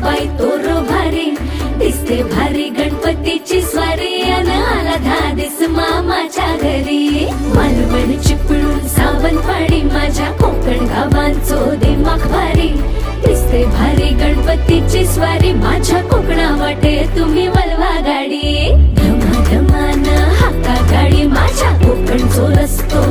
बाई तोर भारी दिसते भारी गणपतीची स्वारी अन आला धादिस मामाच्या घरी मालवण चिपळूण सावंतवाडी माझ्या कोकण गावांचो दिमाग भारी दिसते भारी गणपतीची स्वारी माझ्या कोकणा वाटे तुम्ही वलवा गाडी धमा धमान हाका गाडी माझ्या कोकणचो रस्तो